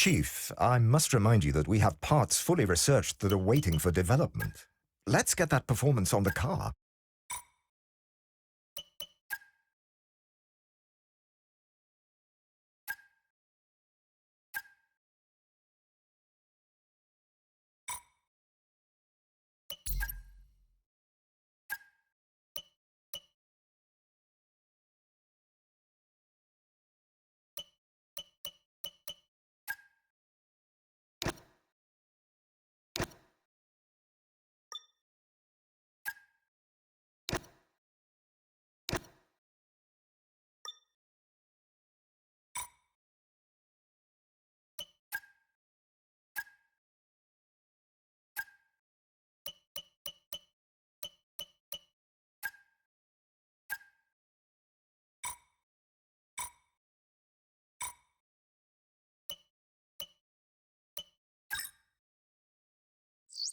Chief, I must remind you that we have parts fully researched that are waiting for development. Let's get that performance on the car.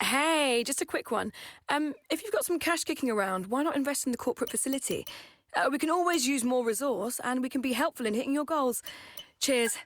Hey, just a quick one. If you've got some cash kicking around, why not invest in the corporate facility? We can always use more resource, and we can be helpful in hitting your goals. Cheers.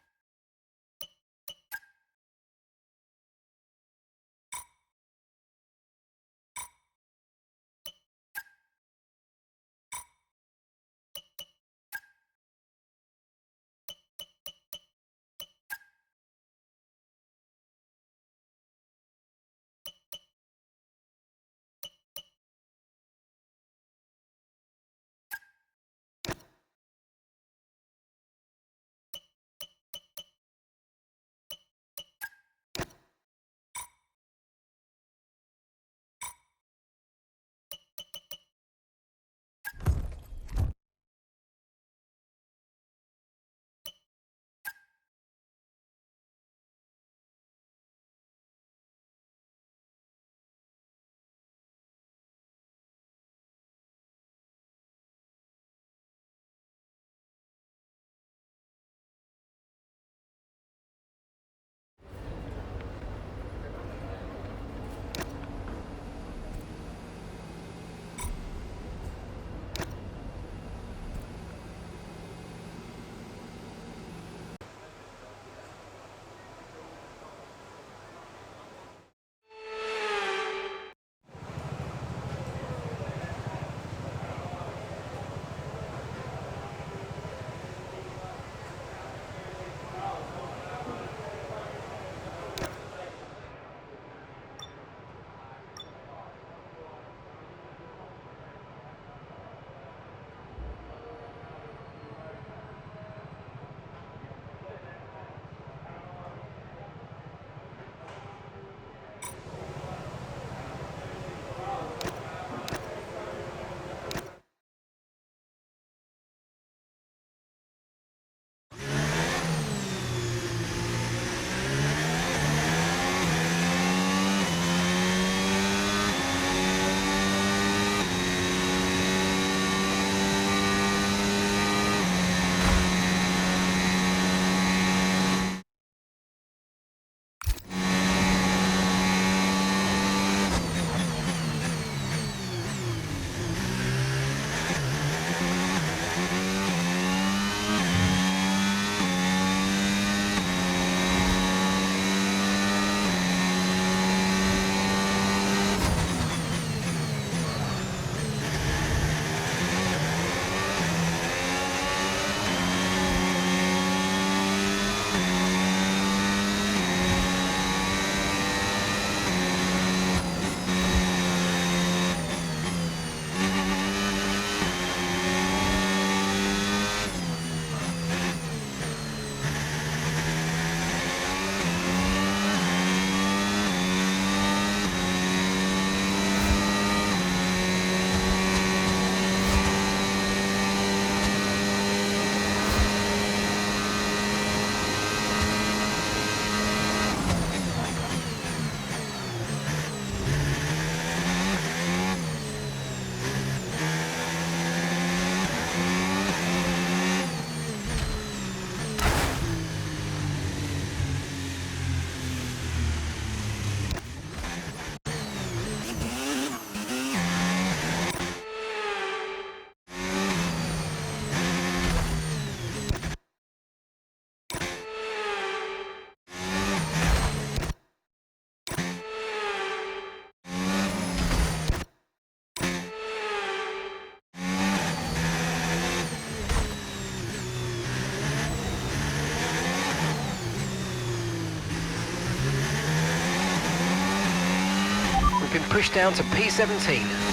push down to P17.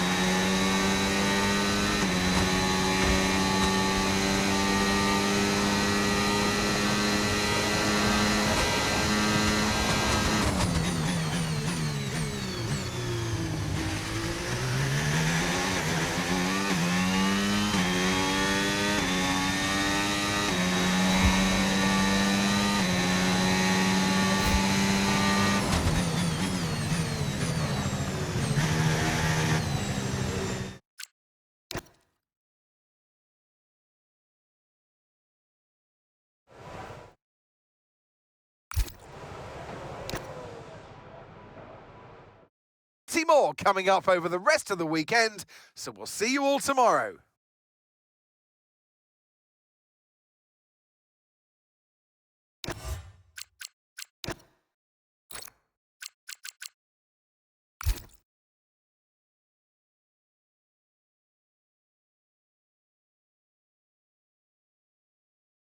More coming up over the rest of the weekend, so we'll see you all tomorrow.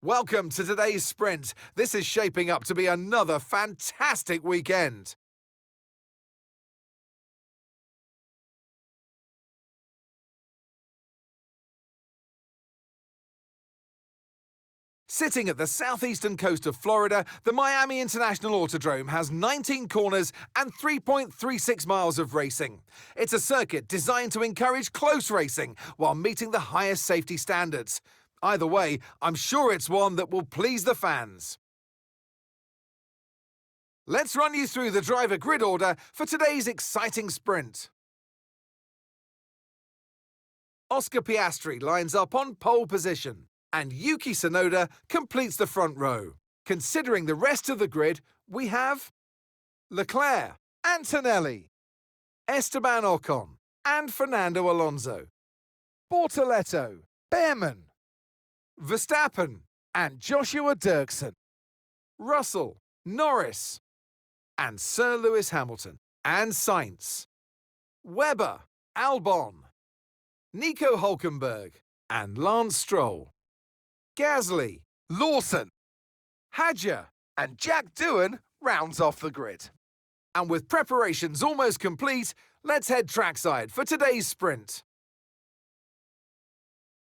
Welcome to today's sprint. This is shaping up to be another fantastic weekend. Sitting at the southeastern coast of Florida, the Miami International Autodrome has 19 corners and 3.36 miles of racing. It's a circuit designed to encourage close racing while meeting the highest safety standards. Either way, I'm sure it's one that will please the fans. Let's run you through the driver grid order for today's exciting sprint. Oscar Piastri lines up on pole position, and Yuki Tsunoda completes the front row. Considering the rest of the grid, we have Leclerc, Antonelli, Esteban Ocon, and Fernando Alonso, Bortoleto, Behrman, Verstappen, and Joshua Dirksen, Russell, Norris, and Sir Lewis Hamilton, and Sainz, Webber, Albon, Nico Hulkenberg, and Lance Stroll, Gasly, Lawson, Hadjar, and Jack Doohan rounds off the grid. And with preparations almost complete, let's head trackside for today's sprint.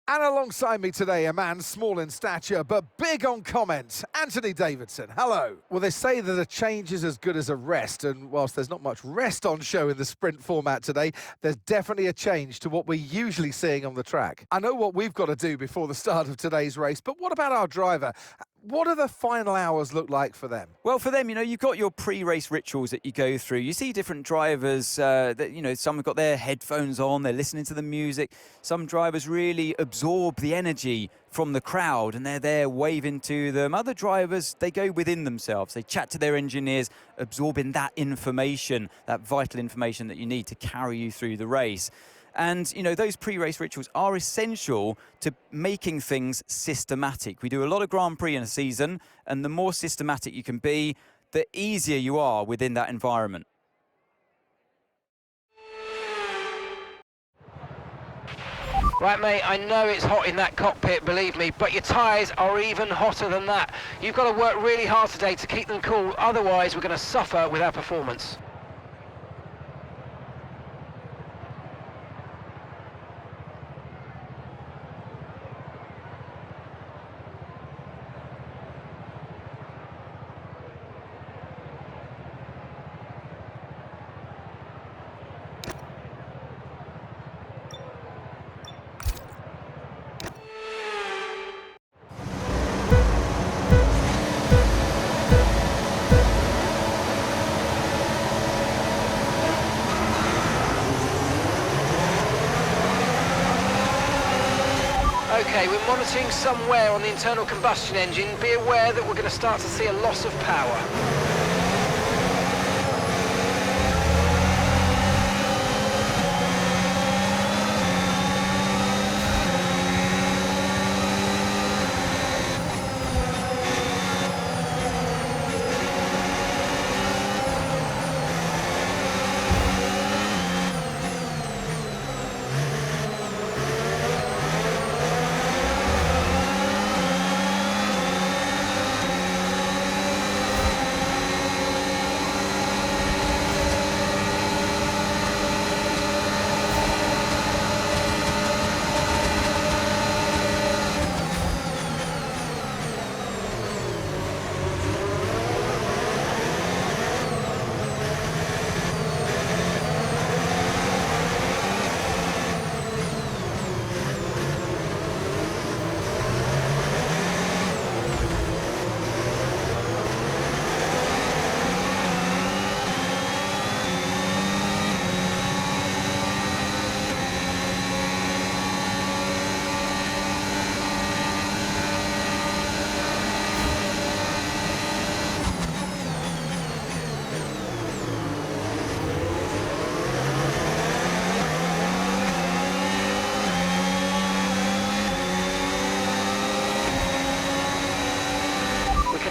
And alongside me today, a man small in stature but big on comment, Anthony Davidson. Hello. Well, they say that a change is as good as a rest, and whilst there's not much rest on show in the sprint format today, there's definitely a change to what we're usually seeing on the track. I know what we've got to do before the start of today's race, but what about our driver? What do the final hours look like for them? Well, for them, you've got your pre-race rituals that you go through. You see different drivers that, some have got their headphones on, they're listening to the music. Some drivers really absorb the energy from the crowd and they're there waving to them. Other drivers, they go within themselves. They chat to their engineers, absorbing that information, that vital information that you need to carry you through the race. And, those pre-race rituals are essential to making things systematic. We do a lot of Grand Prix in a season, and the more systematic you can be, the easier you are within that environment. Right, mate, I know it's hot in that cockpit, believe me, but your tyres are even hotter than that. You've got to work really hard today to keep them cool, otherwise we're going to suffer with our performance. Okay, we're monitoring some wear on the internal combustion engine. Be aware that we're going to start to see a loss of power.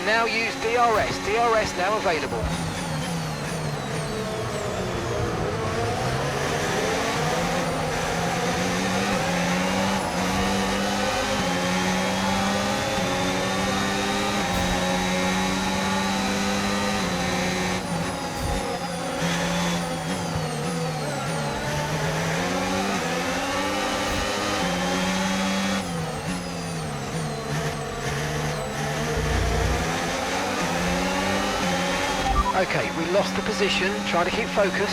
now use DRS. DRS now available. Okay, we lost the position. Try to keep focus.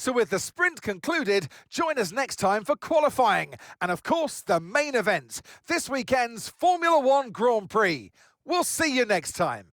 So with the sprint concluded, join us next time for qualifying and, of course, the main event, this weekend's Formula One Grand Prix. We'll see you next time.